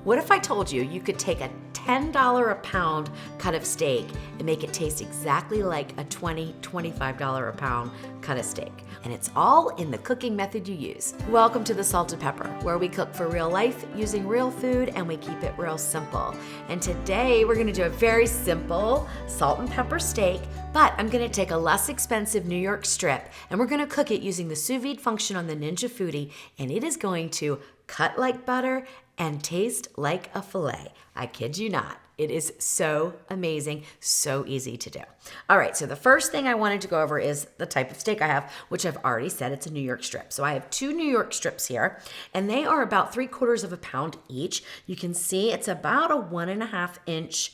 What if I told you you could take a $10 a pound cut of steak and make it taste exactly like a $20, $25 a pound cut of steak? And it's all in the cooking method you use. Welcome to the Salt and Pepper, where we cook for real life using real food and we keep it real simple. And today we're gonna do a very simple salt and pepper steak, but I'm gonna take a less expensive New York strip and we're gonna cook it using the sous vide function on the Ninja Foodi, and it is going to cut like butter and taste like a filet. I kid you not. It is so amazing, so easy to do. All right, so the first thing I wanted to go over is the type of steak I have, which I've already said it's a New York strip. So I have 2 New York strips here, and they are about 3/4 of a pound each. You can see it's about a 1.5 inch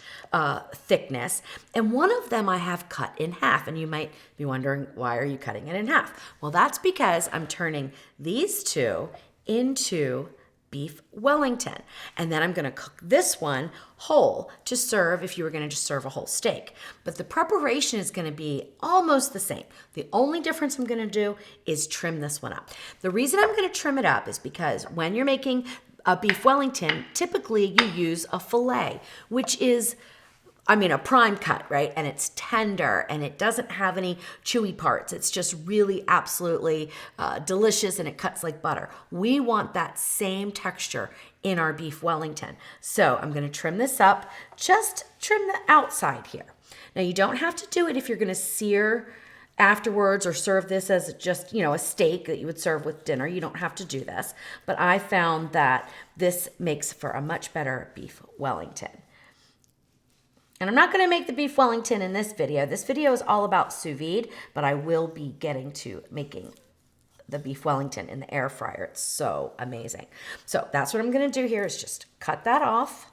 thickness, and one of them I have cut in half, and you might be wondering, why are you cutting it in half? Well, that's because I'm turning these 2 into beef Wellington. And then I'm gonna cook this one whole to serve if you were gonna just serve a whole steak. But the preparation is gonna be almost the same. The only difference I'm gonna do is trim this one up. The reason I'm gonna trim it up is because when you're making a beef Wellington, typically you use a filet, which is a prime cut, right? And it's tender and it doesn't have any chewy parts. It's just really absolutely delicious and it cuts like butter. We want that same texture in our beef Wellington. So I'm gonna trim this up, just trim the outside here. Now you don't have to do it if you're gonna sear afterwards or serve this as just, a steak that you would serve with dinner. You don't have to do this. But I found that this makes for a much better beef Wellington. And I'm not gonna make the beef Wellington in this video. This video is all about sous vide, but I will be getting to making the beef Wellington in the air fryer. It's so amazing. So that's what I'm gonna do here is just cut that off.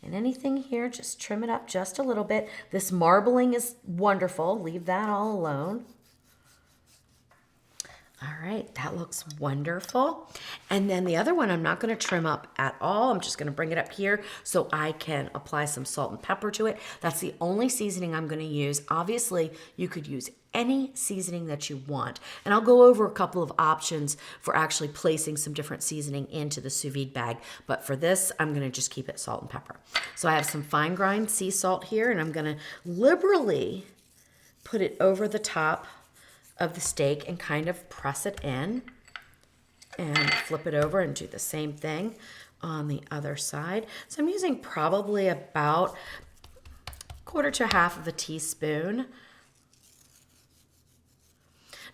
And anything here, just trim it up just a little bit. This marbling is wonderful. Leave that all alone. All right, that looks wonderful. And then the other one, I'm not gonna trim up at all. I'm just gonna bring it up here so I can apply some salt and pepper to it. That's the only seasoning I'm gonna use. Obviously, you could use any seasoning that you want. And I'll go over a couple of options for actually placing some different seasoning into the sous vide bag. But for this, I'm gonna just keep it salt and pepper. So I have some fine grind sea salt here, and I'm gonna liberally put it over the top of the steak and kind of press it in and flip it over and do the same thing on the other side. So I'm using probably about 1/4 to 1/2 of a teaspoon.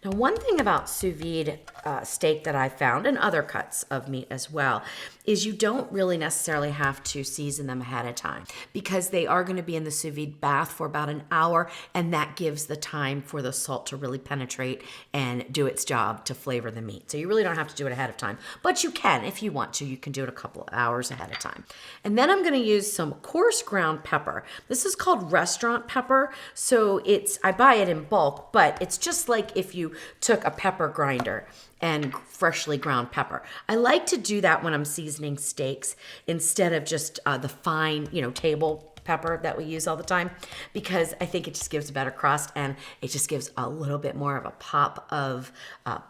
Now, one thing about sous vide steak that I found, and other cuts of meat as well, is you don't really necessarily have to season them ahead of time because they are going to be in the sous vide bath for about an hour, and that gives the time for the salt to really penetrate and do its job to flavor the meat. So you really don't have to do it ahead of time, but you can if you want to. You can do it a couple of hours ahead of time. And then I'm going to use some coarse ground pepper. This is called restaurant pepper, so I buy it in bulk, but it's just like if you took a pepper grinder and freshly ground pepper. I like to do that when I'm seasoning steaks instead of just the fine, table pepper that we use all the time, because I think it just gives a better crust and it just gives a little bit more of a pop of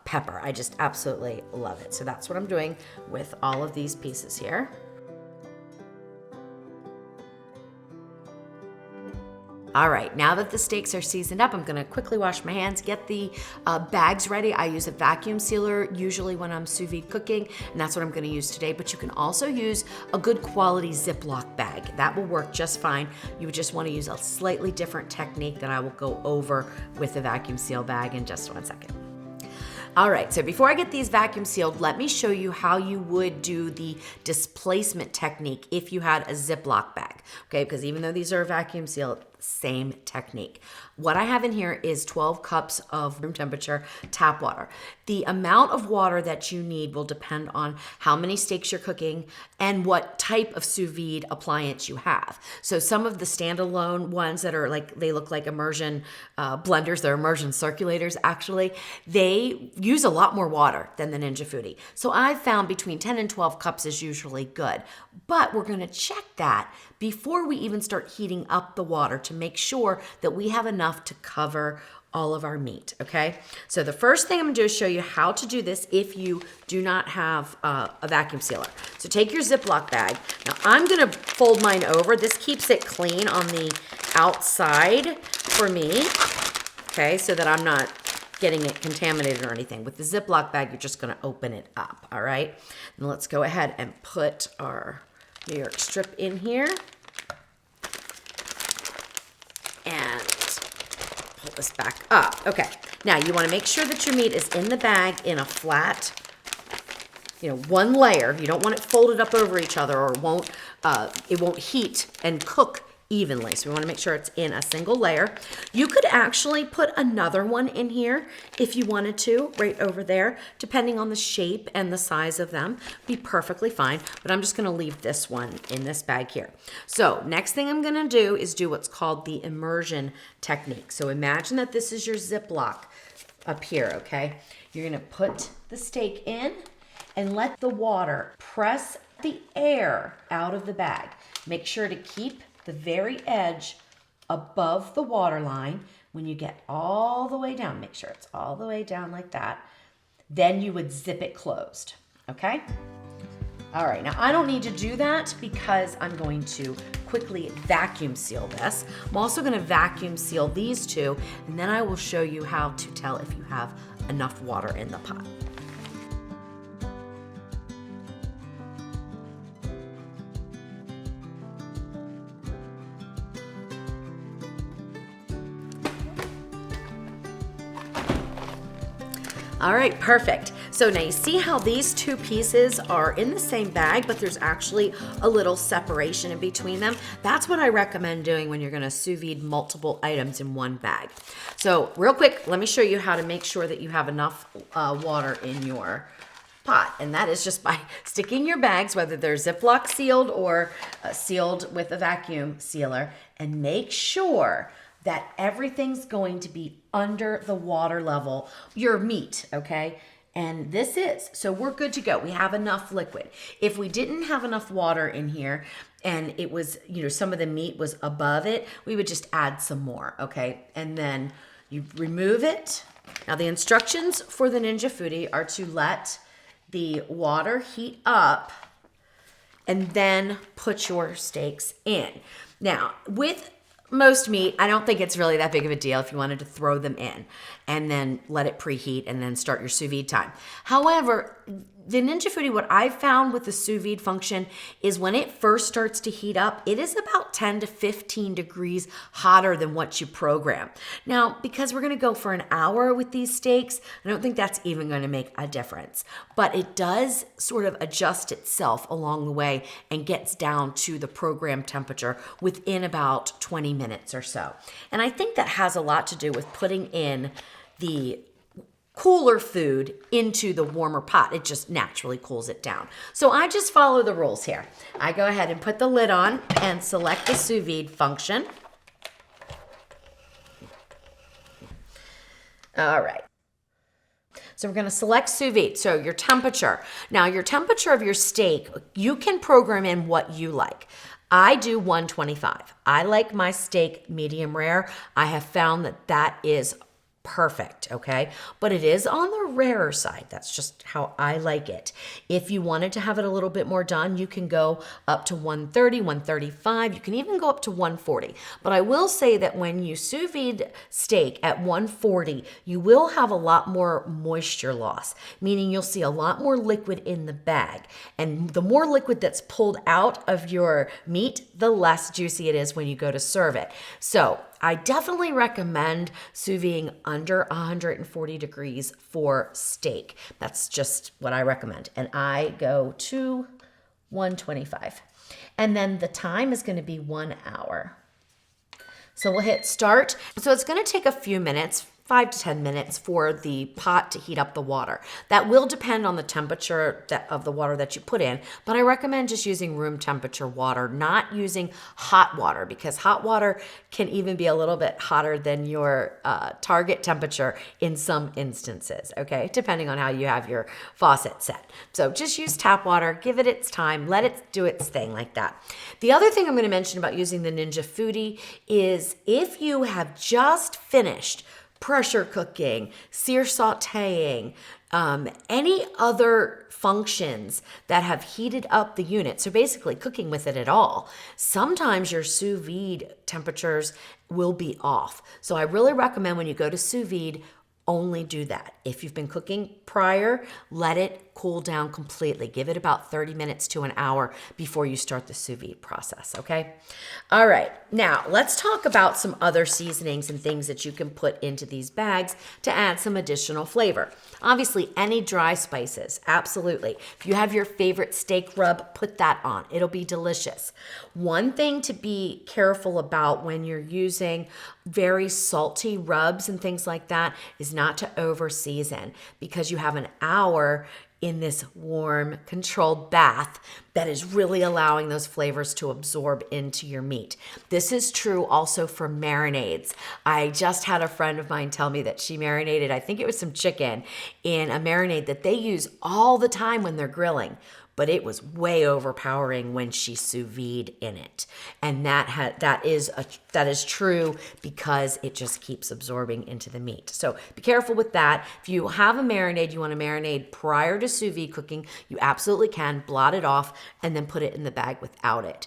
pepper. I just absolutely love it. So that's what I'm doing with all of these pieces here. All right, now that the steaks are seasoned up, I'm gonna quickly wash my hands, get the bags ready. I use a vacuum sealer usually when I'm sous vide cooking, and that's what I'm gonna use today, but you can also use a good quality Ziploc bag. That will work just fine. You would just wanna use a slightly different technique that I will go over with the vacuum seal bag in just 1 second. All right, so before I get these vacuum sealed, let me show you how you would do the displacement technique if you had a Ziploc bag, okay? Because even though these are vacuum sealed, same technique. What I have in here is 12 cups of room temperature tap water. The amount of water that you need will depend on how many steaks you're cooking and what type of sous vide appliance you have. So some of the standalone ones that are they look like immersion blenders, they're immersion circulators actually, they use a lot more water than the Ninja Foodi. So I've found between 10 and 12 cups is usually good. But we're gonna check that before we even start heating up the water to make sure that we have enough to cover all of our meat, okay? So the first thing I'm gonna do is show you how to do this if you do not have a vacuum sealer. So take your Ziploc bag. Now I'm gonna fold mine over. This keeps it clean on the outside for me, okay? So that I'm not getting it contaminated or anything. With the Ziploc bag, you're just gonna open it up, all right? And let's go ahead and put our New York strip in here. And pull this back up. Okay, now you wanna make sure that your meat is in the bag in a flat, one layer. You don't want it folded up over each other or it won't heat and cook evenly. So we want to make sure it's in a single layer. You could actually put another one in here if you wanted to, right over there, depending on the shape and the size of them. Be perfectly fine, but I'm just going to leave this one in this bag here. So next thing I'm going to do is do what's called the immersion technique. So imagine that this is your Ziploc up here, okay? You're going to put the steak in and let the water press the air out of the bag. Make sure to keep the very edge above the water line. When you get all the way down, make sure it's all the way down like that, then you would zip it closed, okay? All right, now I don't need to do that because I'm going to quickly vacuum seal this. I'm also gonna vacuum seal these two, and then I will show you how to tell if you have enough water in the pot. All right, perfect. So now you see how these two pieces are in the same bag, but there's actually a little separation in between them. That's what I recommend doing when you're gonna sous vide multiple items in one bag. So real quick, let me show you how to make sure that you have enough water in your pot. And that is just by sticking your bags, whether they're Ziploc sealed or sealed with a vacuum sealer, and make sure that everything's going to be under the water level, your meat, okay? And this is, so we're good to go. We have enough liquid. If we didn't have enough water in here and it was, some of the meat was above it, we would just add some more, okay? And then you remove it. Now the instructions for the Ninja Foodie are to let the water heat up and then put your steaks in. Now, with most meat, I don't think it's really that big of a deal if you wanted to throw them in and then let it preheat and then start your sous vide time. However, the Ninja Foodie, what I've found with the sous vide function is when it first starts to heat up, it is about 10 to 15 degrees hotter than what you program. Now, because we're gonna go for an hour with these steaks, I don't think that's even gonna make a difference. But it does sort of adjust itself along the way and gets down to the program temperature within about 20 minutes or so. And I think that has a lot to do with putting in the cooler food into the warmer pot. It just naturally cools it down. So I just follow the rules here. I go ahead and put the lid on and select the sous vide function. All right. So we're gonna select sous vide. So your temperature. Now your temperature of your steak, you can program in what you like. I do 125. I like my steak medium rare. I have found that that is perfect, okay? But it is on the rarer side. That's just how I like it. If you wanted to have it a little bit more done, you can go up to 130, 135. You can even go up to 140. But I will say that when you sous vide steak at 140, you will have a lot more moisture loss, meaning you'll see a lot more liquid in the bag. And the more liquid that's pulled out of your meat, the less juicy it is when you go to serve it. So I definitely recommend sous videing under 140 degrees for steak. That's just what I recommend. And I go to 125. And then the time is going to be 1 hour. So we'll hit start. So it's going to take a few minutes, 5 to 10 minutes for the pot to heat up the water. That will depend on the temperature of the water that you put in, but I recommend just using room temperature water, not using hot water, because hot water can even be a little bit hotter than your target temperature in some instances, okay? Depending on how you have your faucet set. So just use tap water, give it its time, let it do its thing like that. The other thing I'm gonna mention about using the Ninja Foodie is if you have just finished pressure cooking, sear sauteing, any other functions that have heated up the unit. So basically cooking with it at all. Sometimes your sous vide temperatures will be off. So I really recommend when you go to sous vide, only do that. If you've been cooking prior, let it cool down completely. Give it about 30 minutes to an hour before you start the sous vide process, okay? All right, now let's talk about some other seasonings and things that you can put into these bags to add some additional flavor. Obviously, any dry spices, absolutely. If you have your favorite steak rub, put that on. It'll be delicious. One thing to be careful about when you're using very salty rubs and things like that is not to over season, because you have an hour in this warm, controlled bath that is really allowing those flavors to absorb into your meat. This is true also for marinades. I just had a friend of mine tell me that she marinated, I think it was some chicken, in a marinade that they use all the time when they're grilling. But it was way overpowering when she sous vide in it. And that is true because it just keeps absorbing into the meat. So be careful with that. If you have a marinade, you want to marinate prior to sous vide cooking, you absolutely can blot it off and then put it in the bag without it.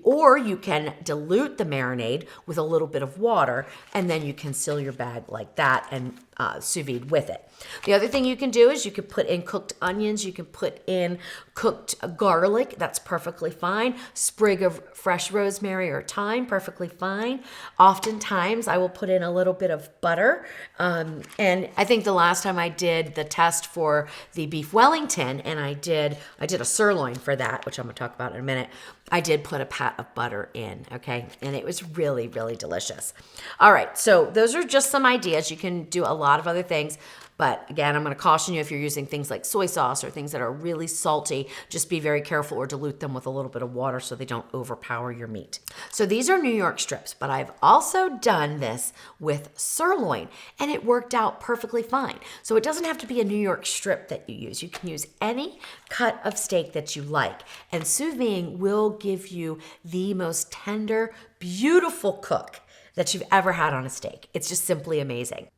Or you can dilute the marinade with a little bit of water, and then you can seal your bag like that and sous vide with it. The other thing you can do is you can put in cooked onions, you can put in cooked garlic, that's perfectly fine. Sprig of fresh rosemary or thyme, perfectly fine. Oftentimes I will put in a little bit of butter. And I think the last time I did the test for the beef Wellington, and I did a sirloin for that, which I'm gonna talk about in a minute. I did put a pat of butter in, okay? And it was really, really delicious. All right, so those are just some ideas. You can do a lot of other things. But again, I'm going to caution you if you're using things like soy sauce or things that are really salty, just be very careful or dilute them with a little bit of water so they don't overpower your meat. So these are New York strips, but I've also done this with sirloin and it worked out perfectly fine. So it doesn't have to be a New York strip that you use. You can use any cut of steak that you like. And sous vide will give you the most tender, beautiful cook that you've ever had on a steak. It's just simply amazing.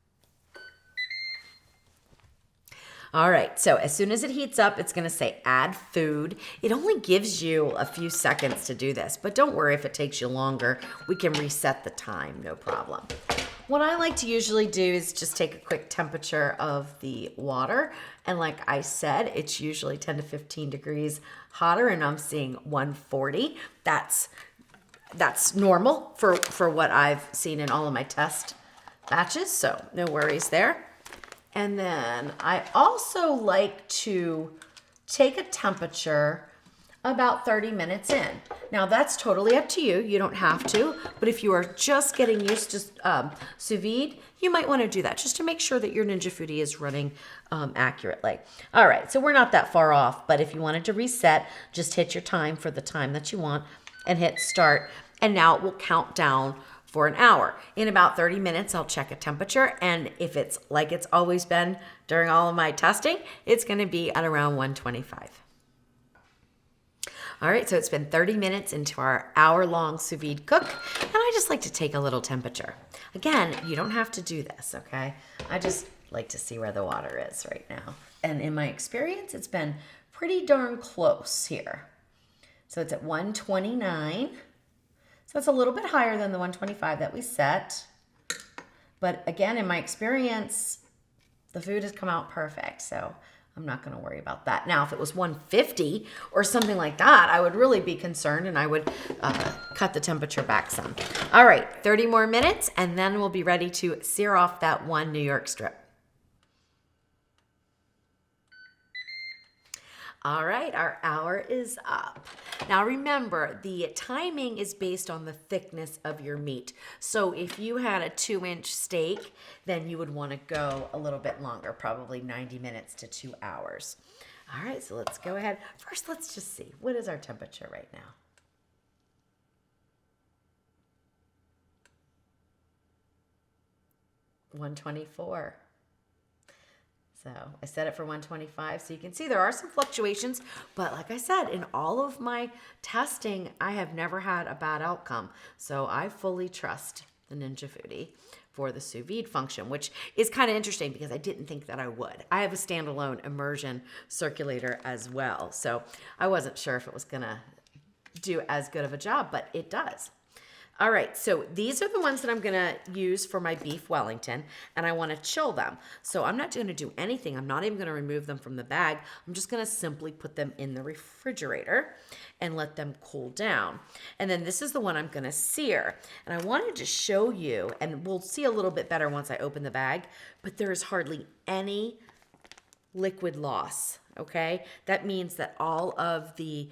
All right, so as soon as it heats up, it's gonna say add food. It only gives you a few seconds to do this, but don't worry if it takes you longer. We can reset the time, no problem. What I like to usually do is just take a quick temperature of the water. And like I said, it's usually 10 to 15 degrees hotter, and I'm seeing 140. That's normal for what I've seen in all of my test batches, so no worries there. And then I also like to take a temperature about 30 minutes in. Now that's totally up to you. You don't have to, but if you are just getting used to sous vide, you might want to do that just to make sure that your Ninja Foodi is running accurately. All right, so we're not that far off, but if you wanted to reset, just hit your time for the time that you want and hit start. And now it will count down for an hour. In about 30 minutes, I'll check a temperature, and if it's like it's always been during all of my testing, it's gonna be at around 125. All right, so it's been 30 minutes into our hour-long sous vide cook, and I just like to take a little temperature. Again, you don't have to do this, okay? I just like to see where the water is right now. And in my experience, it's been pretty darn close here. So it's at 129. So it's a little bit higher than the 125 that we set. But again, in my experience, the food has come out perfect. So I'm not going to worry about that. Now, if it was 150 or something like that, I would really be concerned and I would cut the temperature back some. All right, 30 more minutes and then we'll be ready to sear off that one New York strip. All right, our hour is up. Now remember, the timing is based on the thickness of your meat. So if you had a 2-inch steak, then you would want to go a little bit longer, probably 90 minutes to 2 hours. All right, so let's go ahead. First, let's just see, what is our temperature right now? $124. So I set it for 125. So you can see there are some fluctuations, but like I said, in all of my testing, I have never had a bad outcome. So I fully trust the Ninja Foodi for the sous vide function, which is kind of interesting because I didn't think that I would. I have a standalone immersion circulator as well, so I wasn't sure if it was gonna do as good of a job, but it does. All right, so these are the ones that I'm gonna use for my beef Wellington, and I wanna chill them. So I'm not gonna do anything. I'm not even gonna remove them from the bag. I'm just gonna simply put them in the refrigerator and let them cool down. And then this is the one I'm gonna sear. And I wanted to show you, and we'll see a little bit better once I open the bag, but there is hardly any liquid loss. Okay, that means that all of the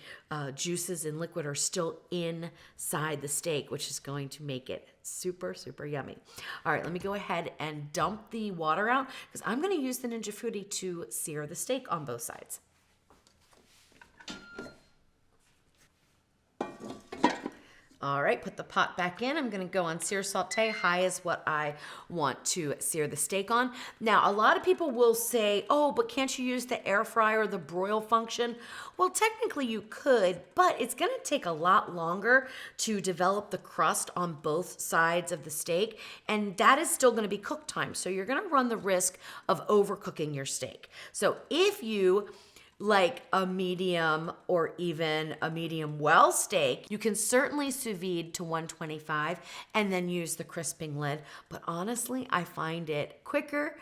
juices and liquid are still inside the steak, which is going to make it super, super yummy. All right, let me go ahead and dump the water out because I'm going to use the Ninja Foodi to sear the steak on both sides. All right, put the pot back in. I'm gonna go on sear saute. High is what I want to sear the steak on. Now, a lot of people will say, oh, but can't you use the air fryer or the broil function? Well, technically you could, but it's gonna take a lot longer to develop the crust on both sides of the steak, and that is still gonna be cook time. So you're gonna run the risk of overcooking your steak. So if you like a medium or even a medium well steak, you can certainly sous vide to 125 and then use the crisping lid. But honestly, I find it quicker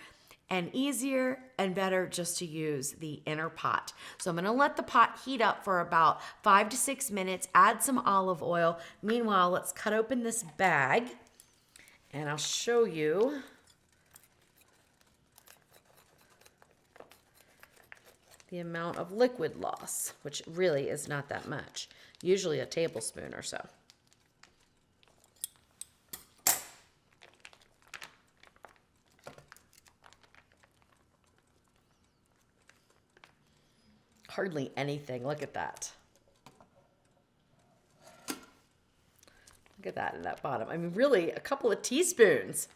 and easier and better just to use the inner pot. So I'm gonna let the pot heat up for about 5 to 6 minutes, add some olive oil. Meanwhile, let's cut open this bag and I'll show you the amount of liquid loss, which really is not that much, usually a tablespoon or so. Hardly anything, look at that. Look at that in that bottom. I mean, really a couple of teaspoons.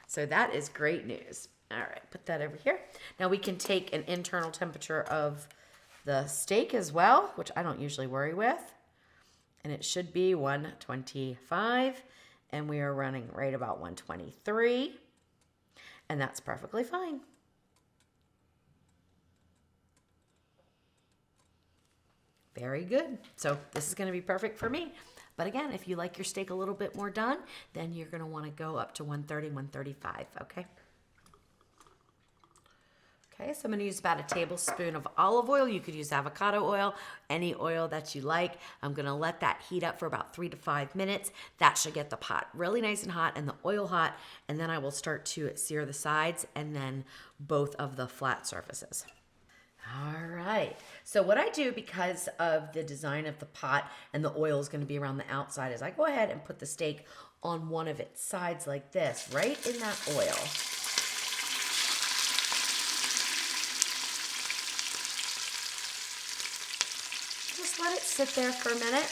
So that is great news. All right, put that over here. Now we can take an internal temperature of the steak as well, which I don't usually worry with. And it should be 125, and we are running right about 123. And that's perfectly fine. Very good. So this is gonna be perfect for me. But again, if you like your steak a little bit more done, then you're gonna wanna go up to 130, 135, okay? Okay, so I'm gonna use about a tablespoon of olive oil. You could use avocado oil, any oil that you like. I'm gonna let that heat up for about 3 to 5 minutes. That should get the pot really nice and hot and the oil hot, and then I will start to sear the sides and then both of the flat surfaces. All right, so what I do because of the design of the pot and the oil is gonna be around the outside is I go ahead and put the steak on one of its sides like this, right in that oil. Just let it sit there for a minute.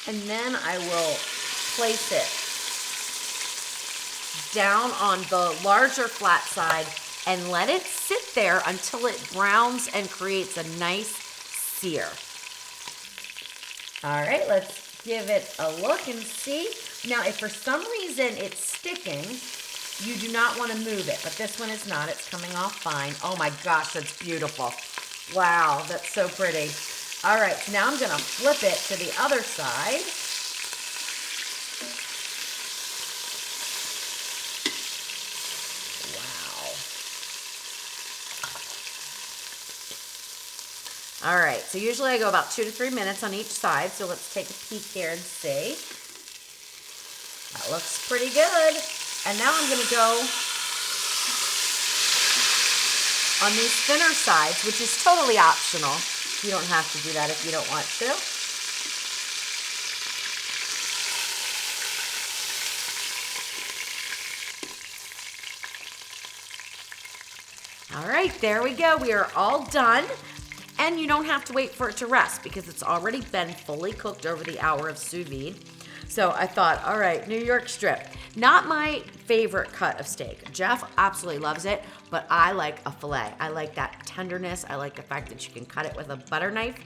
And then I will place it down on the larger flat side and let it sit there until it browns and creates a nice sear. All right, let's give it a look and see. Now, if for some reason it's sticking, you do not want to move it, but this one is not. It's coming off fine. Oh my gosh, that's beautiful. Wow, that's so pretty. All right, so now I'm gonna flip it to the other side. All right, so usually I go about 2 to 3 minutes on each side, so let's take a peek here and see. That looks pretty good. And now I'm gonna go on these thinner sides, which is totally optional. You don't have to do that if you don't want to. All right, there we go. We are all done. And you don't have to wait for it to rest because it's already been fully cooked over the hour of sous vide. So I thought, all right, New York strip. Not my favorite cut of steak. Jeff absolutely loves it, but I like a filet. I like that tenderness. I like the fact that you can cut it with a butter knife.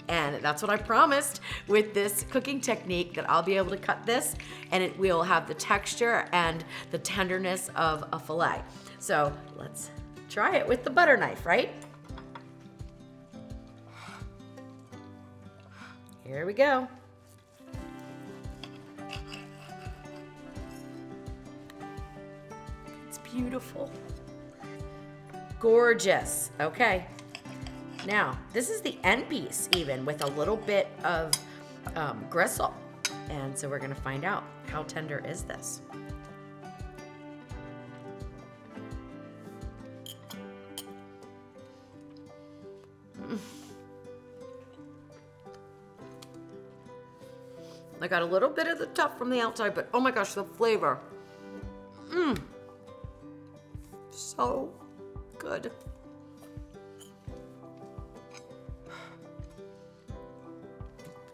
And that's what I promised with this cooking technique, that I'll be able to cut this and it will have the texture and the tenderness of a filet. So let's try it with the butter knife, right? Here we go. It's beautiful. Gorgeous. Okay. Now, this is the end piece even with a little bit of gristle. And so we're gonna find out, how tender is this? I got a little bit of the tough from the outside, but oh my gosh, the flavor. So good.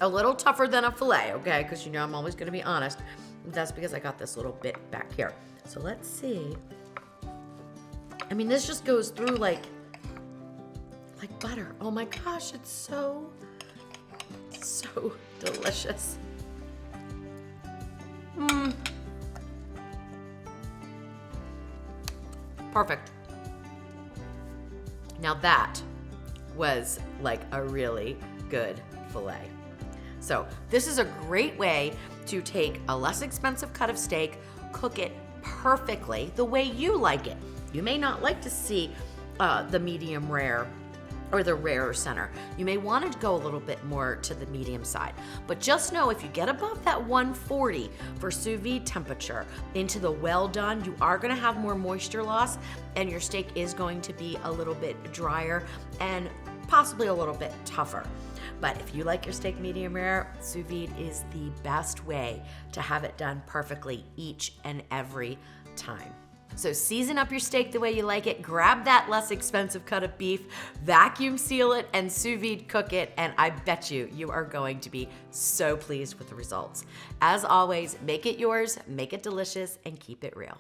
A little tougher than a filet, okay? Because you know I'm always gonna be honest. That's because I got this little bit back here. So let's see. I mean, this just goes through like butter. Oh my gosh, it's so delicious. Perfect. Now that was like a really good filet. So this is a great way to take a less expensive cut of steak, cook it perfectly the way you like it. You may not like to see the medium rare or the rarer center. You may want to go a little bit more to the medium side. But just know, if you get above that 140 for sous vide temperature into the well done, you are gonna have more moisture loss and your steak is going to be a little bit drier and possibly a little bit tougher. But if you like your steak medium rare, sous vide is the best way to have it done perfectly each and every time. So season up your steak the way you like it, grab that less expensive cut of beef, vacuum seal it, and sous vide cook it, and I bet you are going to be so pleased with the results. As always, make it yours, make it delicious, and keep it real.